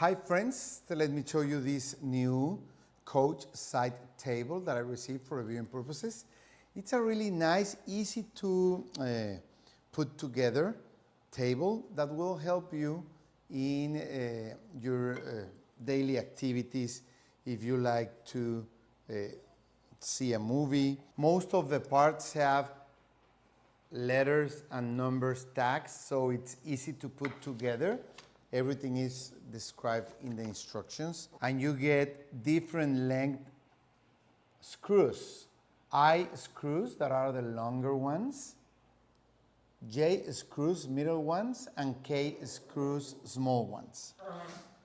Hi friends, so let me show you this new couch side table that I received for reviewing purposes. It's a really nice, easy to put together table that will help you in your daily activities if you like to see a movie. Most of the parts have letters and numbers tags, so it's easy to put together. Everything is described in the instructions, and you get different length screws. I screws that are the longer ones, J screws middle ones, and K screws small ones.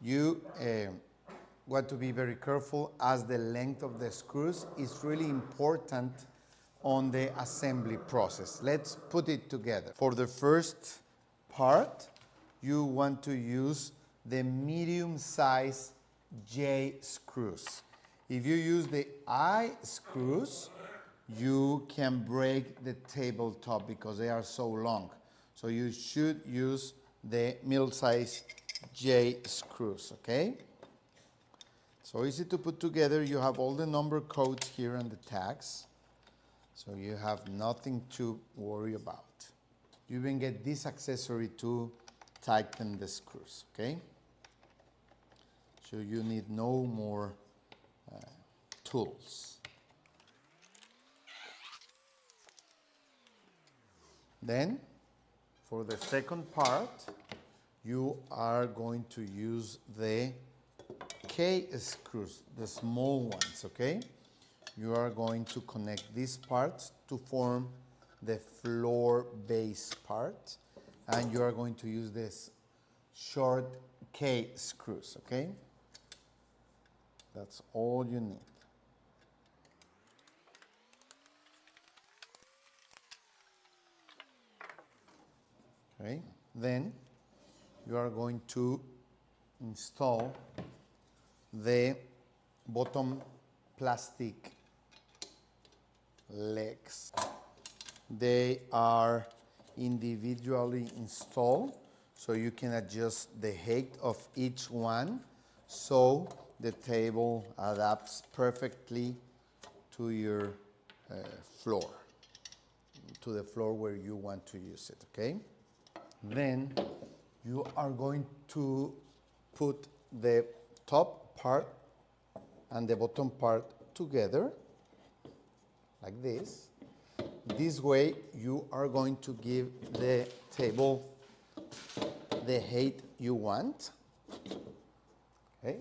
You want to be very careful as the length of the screws is really important on the assembly process. Let's put it together. For the first part, you want to use the medium size J screws. If you use the I screws, you can break the tabletop because they are so long. So you should use the middle size J screws, okay? So easy to put together. You have all the number codes here and the tags. So you have nothing to worry about. You even get this accessory to tighten the screws, okay? So you need no more tools. Then, for the second part, you are going to use the K screws, the small ones, okay? You are going to connect these parts to form the floor base part, and you are going to use this short K screws, okay? That's all you need. Okay, then you are going to install the bottom plastic legs. They are individually installed, so you can adjust the height of each one so the table adapts perfectly to your floor, to the floor where you want to use it, okay? Then you are going to put the top part and the bottom part together like this. This way you are going to give the table the height you want, okay?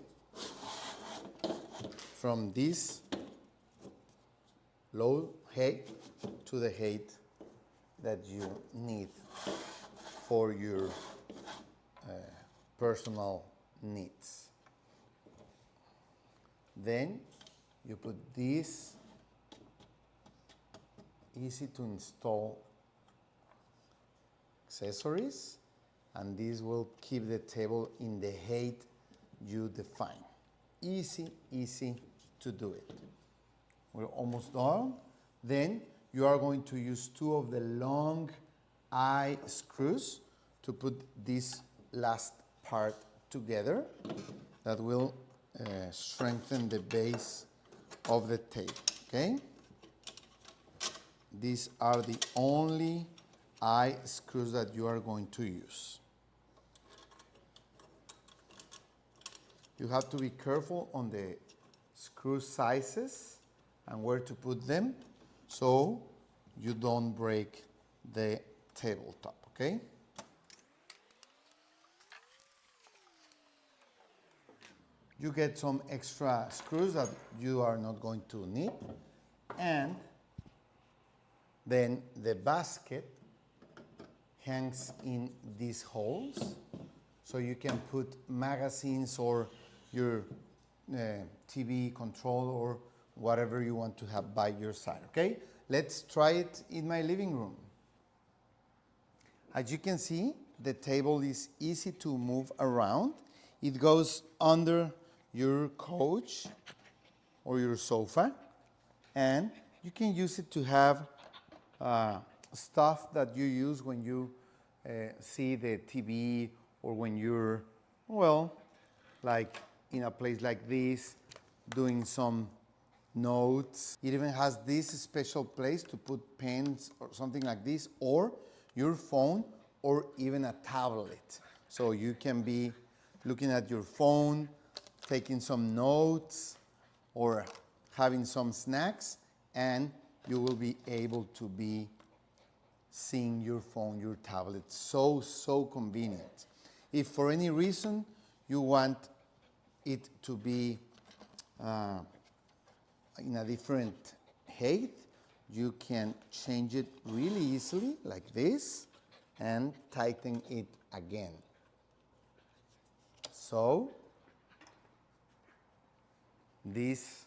From this low height to the height that you need for your personal needs. Then you put this easy to install accessories, and this will keep the table in the height you define. Easy, easy to do it. We're almost done. Then you are going to use two of the long I screws to put this last part together. That will strengthen the base of the table, okay? These are the only I screws that you are going to use. You have to be careful on the screw sizes and where to put them so you don't break the tabletop, okay? You get some extra screws that you are not going to need, and then the basket hangs in these holes, so you can put magazines or your TV control or whatever you want to have by your side, okay? Let's try it in my living room. As you can see, the table is easy to move around. It goes under your couch or your sofa, and you can use it to have stuff that you use when you see the TV or when you're, well, like in a place like this, doing some notes. It even has this special place to put pens or something like this, or your phone, or even a tablet. So you can be looking at your phone, taking some notes, or having some snacks, and you will be able to be seeing your phone, your tablet. So convenient. If for any reason you want it to be in a different height, you can change it really easily like this and tighten it again. So this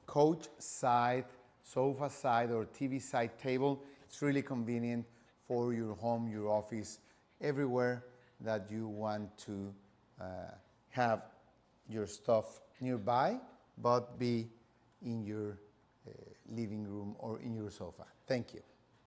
couch side, sofa side, or TV side table, it's really convenient for your home, your office, everywhere that you want to have your stuff nearby, but be in your living room or in your sofa. Thank you.